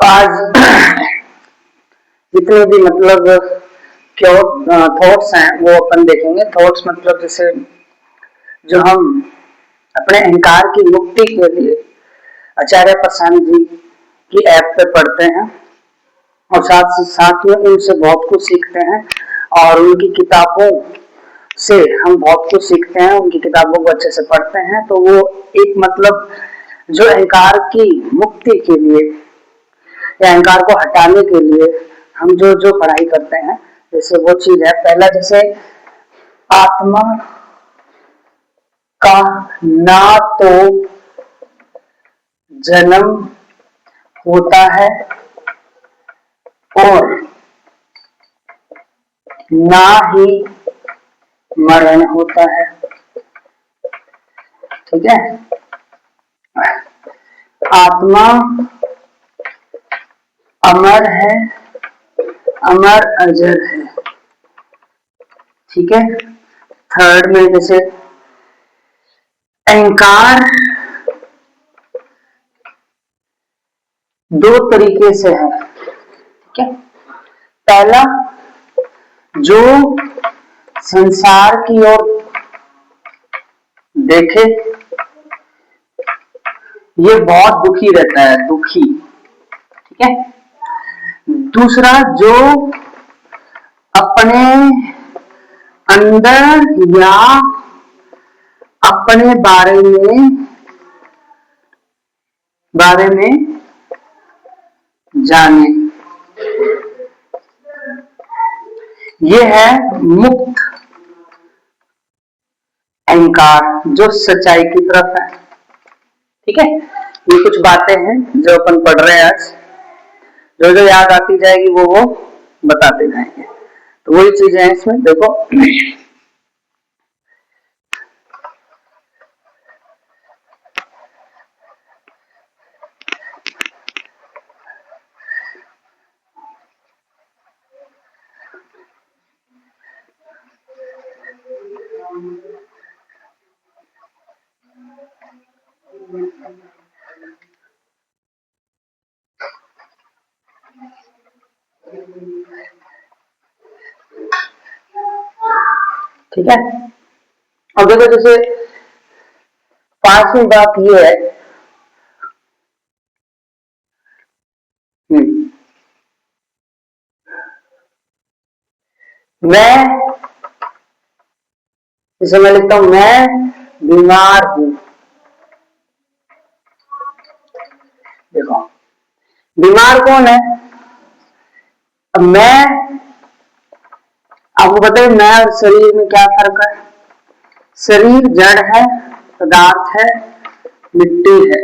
आज जितने भी मतलब थॉट्स हैं वो अपन देखेंगे। थॉट्स मतलब जैसे जो हम अपने अहंकार की मुक्ति के लिए आचार्य प्रशांत जी की ऐप पे पढ़ते हैं और साथ साथ में उनसे बहुत कुछ सीखते हैं और उनकी किताबों से हम बहुत कुछ सीखते हैं, उनकी किताबों को अच्छे से पढ़ते हैं। तो वो एक मतलब जो अहंकार की मुक्ति के लिए या अहंकार को हटाने के लिए हम जो जो पढ़ाई करते हैं, जैसे वो चीज है। पहला जैसे आत्मा का ना तो जन्म होता है और ना ही मरण होता है, ठीक है। आत्मा अमर है, अमर अजर है, ठीक है। थर्ड में जैसे अहंकार दो तरीके से है, ठीक है। पहला जो संसार की ओर देखे ये बहुत दुखी रहता है, दुखी, ठीक है। दूसरा जो अपने अंदर या अपने बारे में जाने, ये है मुक्त अहंकार जो सच्चाई की तरफ है, ठीक है। ये कुछ बातें हैं जो अपन पढ़ रहे हैं आज, जो जो याद आती जाएगी वो बताते जाएंगे। तो वही चीजें हैं इसमें, देखो। ठीक है। अब देखो जैसे पांचवी बात ये है, मैं, जैसे मैं लिखता हूं मैं बीमार हूं। देखो बीमार कौन है? अब मैं, आपको बताइए मैं और शरीर में क्या फर्क है? शरीर जड़ है, पदार्थ है, मिट्टी है,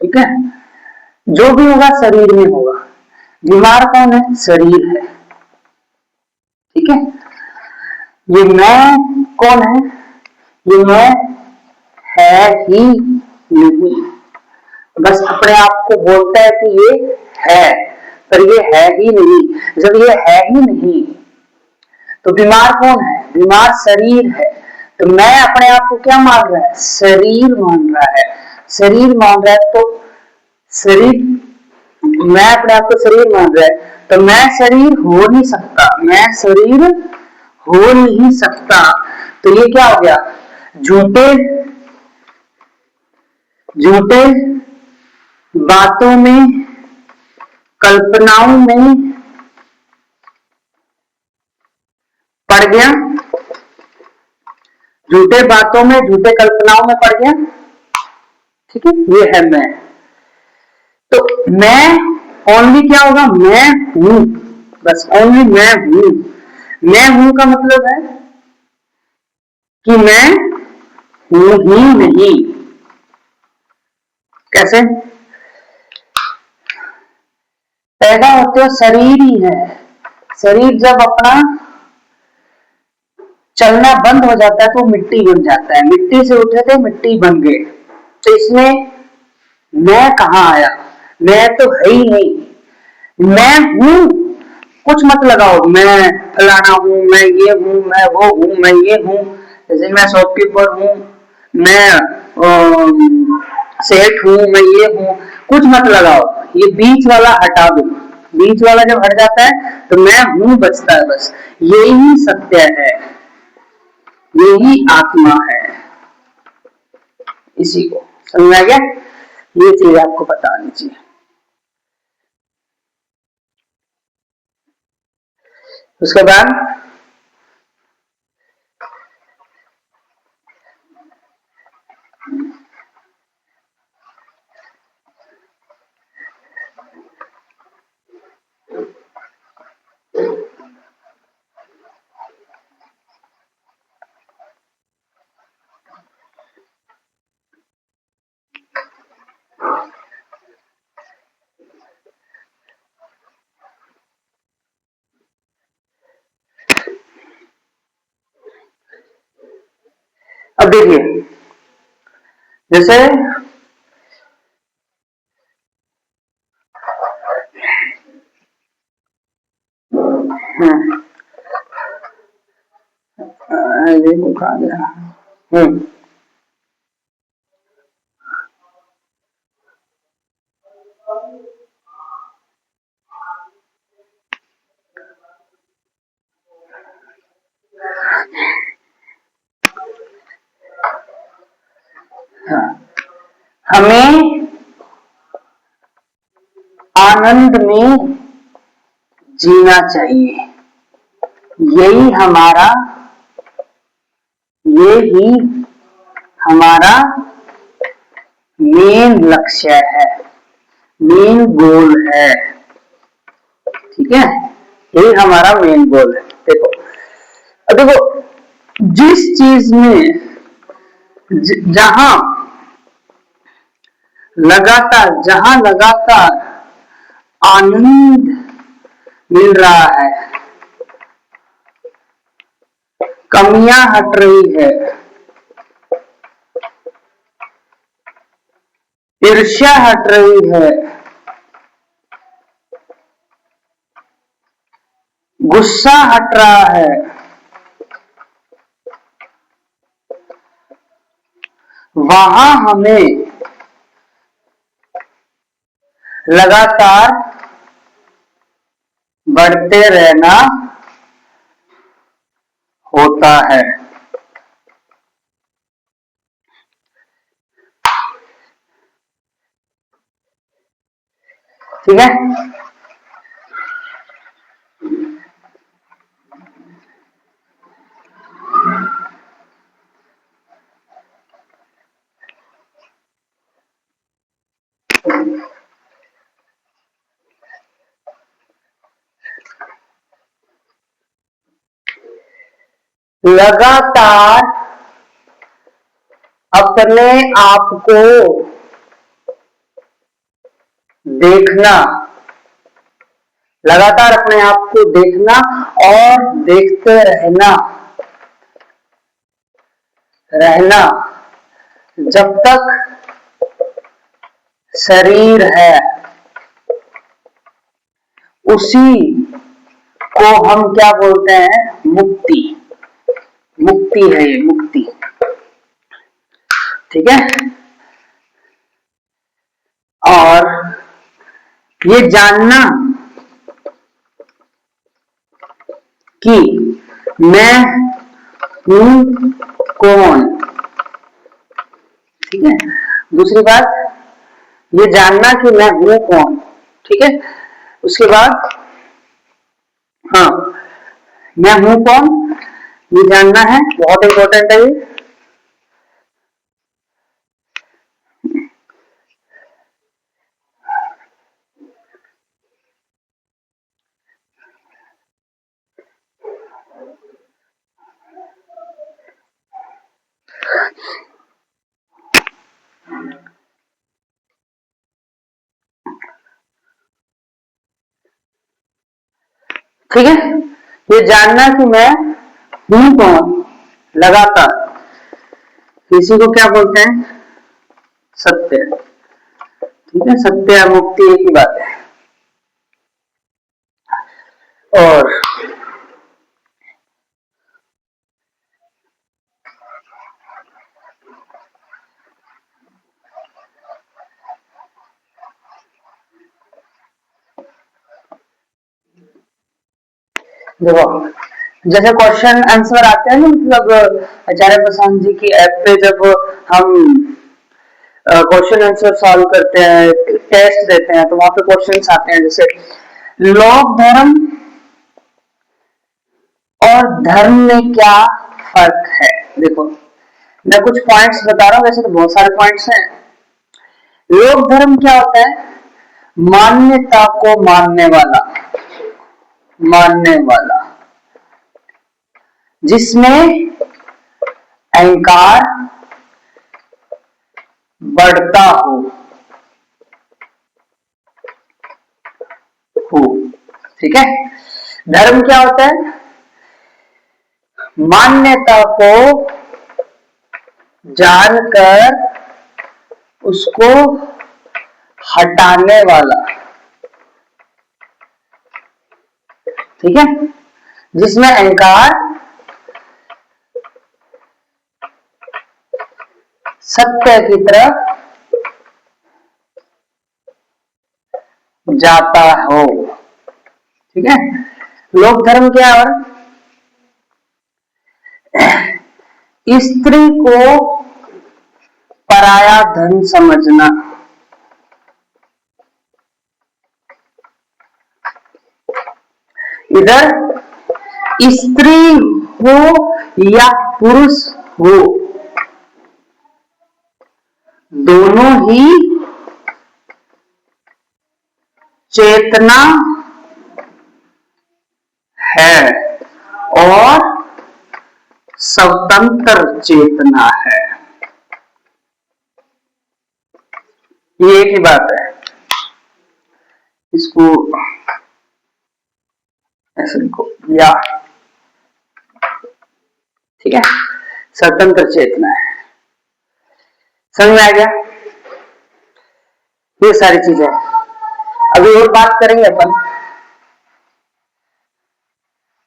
ठीक है। जो भी होगा शरीर में होगा। बीमार कौन है? शरीर है, ठीक है। ये मैं कौन है? ये मैं है ही नहीं, बस अपने आप को बोलता है कि ये है, पर ये है ही नहीं। जब ये है ही नहीं तो बीमार कौन है? बीमार शरीर है। तो मैं अपने आप को क्या मान रहा है? शरीर मान रहा है। शरीर मान रहा है तो शरीर, मैं अपने आप को शरीर मान रहा है तो मैं शरीर हो नहीं सकता, मैं शरीर हो नहीं सकता। तो ये क्या हो गया? झूठे झूठे बातों में, कल्पनाओं में पड़ गया, झूठे बातों में, झूठे कल्पनाओं में पड़ गया, ठीक है। ये है मैं। तो मैं ओनली क्या होगा? मैं हूं, बस ओनली मैं हूं। मैं हूं का मतलब है कि मैं हूं ही नहीं। कैसे? पैदा होते हो शरीर ही है। शरीर जब अपना चलना बंद हो जाता है तो मिट्टी बन जाता है। मिट्टी से उठे थे, मिट्टी बन गए। तो इसमें मैं कहां आया? मैं तो है ही नहीं। मैं हूं, कुछ मत लगाओ, मैं फलाना हूं, मैं ये हूं, मैं वो हूं, मैं ये हूं। जैसे मैं शॉपकीपर हूं, मैं सेठ हूं, मैं ये हूं, कुछ मत लगाओ, ये बीच वाला हटा दो। बीच वाला जब हट जाता है तो मैं हूं बचता है, बस यही सत्य है, यही आत्मा है। इसी को समझ आ गया? ये चीज आपको पता होनी चाहिए। उसके बाद अब देखिए, जैसे देखो कहा गया। हमें आनंद में जीना चाहिए, यही हमारा, ये ही हमारा मेन लक्ष्य है, मेन गोल है। ठीक है, यही हमारा मेन गोल है। देखो, अब देखो, जिस चीज में जहां लगातार आनंद मिल रहा है, कमियां हट रही है, ईर्ष्या हट रही है, गुस्सा हट रहा है, वहां हमें लगातार बढ़ते रहना होता है। ठीक है, लगातार अपने आप को देखना, लगातार अपने आप को देखना और देखते रहना जब तक शरीर है, उसी को हम क्या बोलते हैं? मुक्ति। मुक्ति है ये, मुक्ति। ठीक है, और ये जानना कि मैं हूं कौन। ठीक है, दूसरी बात, ये जानना कि मैं हूं कौन। ठीक है, उसके बाद हाँ, मैं हूं कौन, ये जानना है, बहुत इंपॉर्टेंट है ये। ठीक है, ये जानना कि मैं हूं कौन लगातार, इसी को क्या बोलते हैं? सत्य। ठीक है, सत्य या मुक्ति एक ही बात है। और देखो, जैसे क्वेश्चन आंसर आते हैं ना, मतलब आचार्य प्रशांत जी की ऐप पे जब हम क्वेश्चन आंसर सॉल्व करते हैं, टेस्ट देते हैं, तो वहां पे क्वेश्चन आते हैं जैसे लोक धर्म और धर्म में क्या फर्क है। देखो, मैं कुछ पॉइंट्स बता रहा हूँ, वैसे तो बहुत सारे पॉइंट्स हैं। लोक धर्म क्या होता है? मान्यता को मानने वाला, मानने वाला जिसमें अहंकार बढ़ता हो। ठीक है। धर्म क्या होता है? मान्यता को जानकर उसको हटाने वाला। ठीक है। जिसमें अहंकार सत्य की तरफ जाता हो। ठीक है। लोक धर्म क्या है? और स्त्री को पराया धन समझना। इधर स्त्री हो या पुरुष हो, दोनों ही चेतना है और स्वतंत्र चेतना है। ये एक ही बात है। इसको ऐसे लिखो या, ठीक है, स्वतंत्र चेतना है। समझ में आ गया? ये सारी चीजें अभी और बात करेंगे अपन,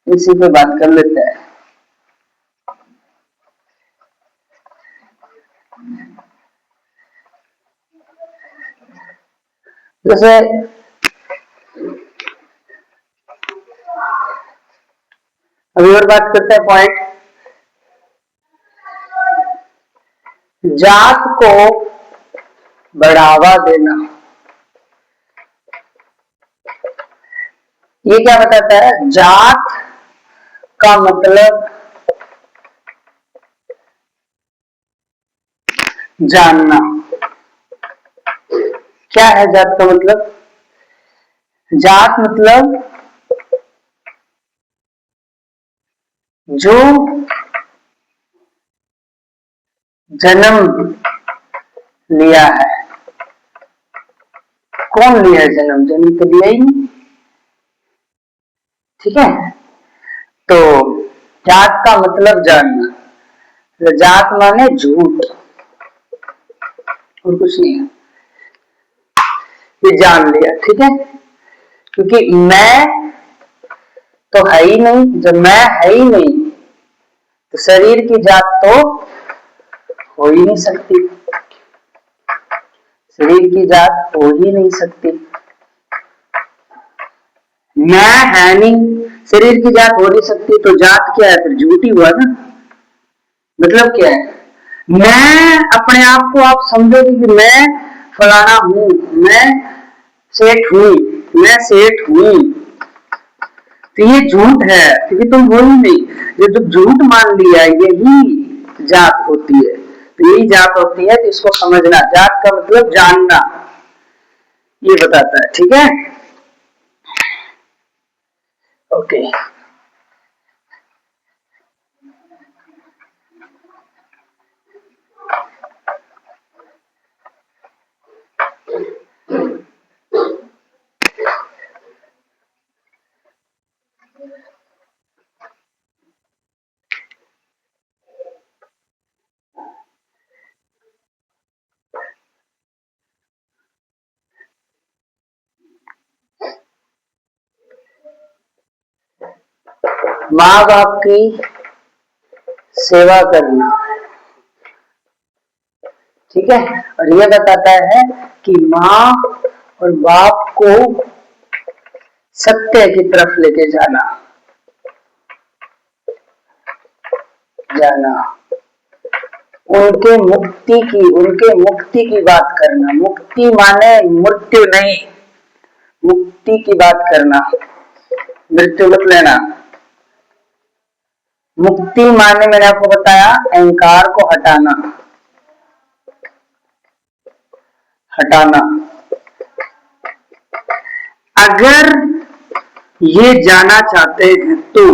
इसी पे बात कर लेते हैं। जैसे अभी और बात करते हैं पॉइंट, जात को बढ़ावा देना। ये क्या बताता है? जात का मतलब जानना। क्या है जात का मतलब? जात मतलब जो जन्म लिया है। कौन लिया है जन्म? जन्म तो लिया ही नहीं। ठीक है। तो जात का मतलब जानना, तो जात माने झूठ और कुछ नहीं है। ये जान लिया, ठीक है। क्योंकि मैं तो है ही नहीं, जब मैं है ही नहीं तो शरीर की जात तो हो ही नहीं सकती। शरीर की जात हो ही नहीं सकती। मैं है नहीं, शरीर की जात हो नहीं सकती, तो जात क्या है? फिर झूठी हुआ ना। मतलब क्या है? मैं अपने आप को आप समझोगे कि मैं फलाना हूं, मैं सेठ हुई, मैं सेठ हुई, तो ये झूठ है, क्योंकि तुम हो ही नहीं। ये जो झूठ मान लिया यही जात होती है। तो यही जात होती है, तो इसको समझना। जात का मतलब जानना, ये बताता है। ठीक है, ओके। माँ बाप की सेवा करना, ठीक है। और यह बताता है कि माँ और बाप को सत्य की तरफ लेके जाना। जाना, उनके मुक्ति की बात करना। मुक्ति माने मृत्यु नहीं, मुक्ति की बात करना, मृत्यु मत लेना। मुक्ति माने मैंने आपको बताया अहंकार को हटाना, हटाना। अगर ये जाना चाहते हैं तो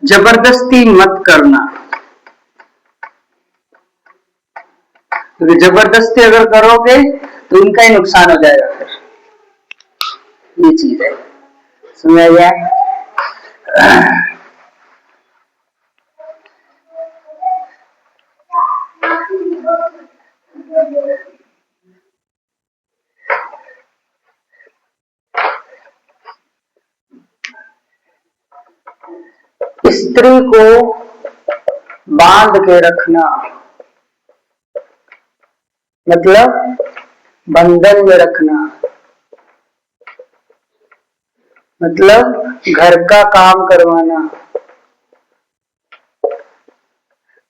जबरदस्ती मत करना, क्योंकि जबरदस्ती अगर करोगे तो इनका ही नुकसान हो जाएगा। फिर ये चीज है, समझ गया? स्त्री को बांध के रखना मतलब बंधन में रखना, मतलब घर का काम करवाना,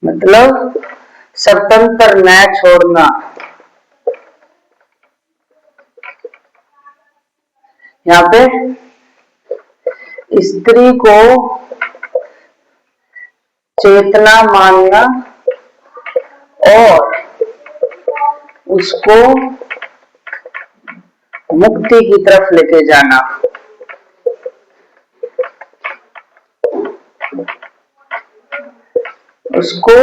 मतलब स्वतंत्र न छोड़ना। यहाँ पे स्त्री को चेतना मानना और उसको मुक्ति की तरफ लेके जाना, उसको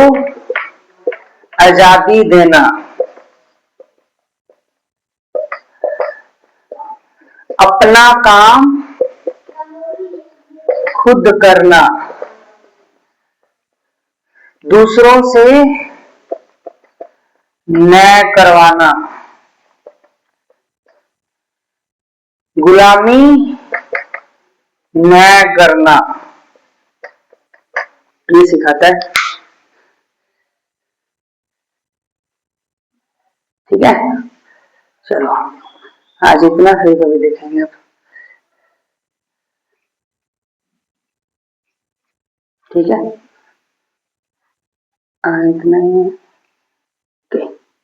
आजादी देना, अपना काम खुद करना, दूसरों से न्याय करवाना, गुलामी न्याय करना, ये सिखाता है। ठीक है, चलो आज इतना, फिर कभी देखेंगे अब। ठीक है, इतना ही है।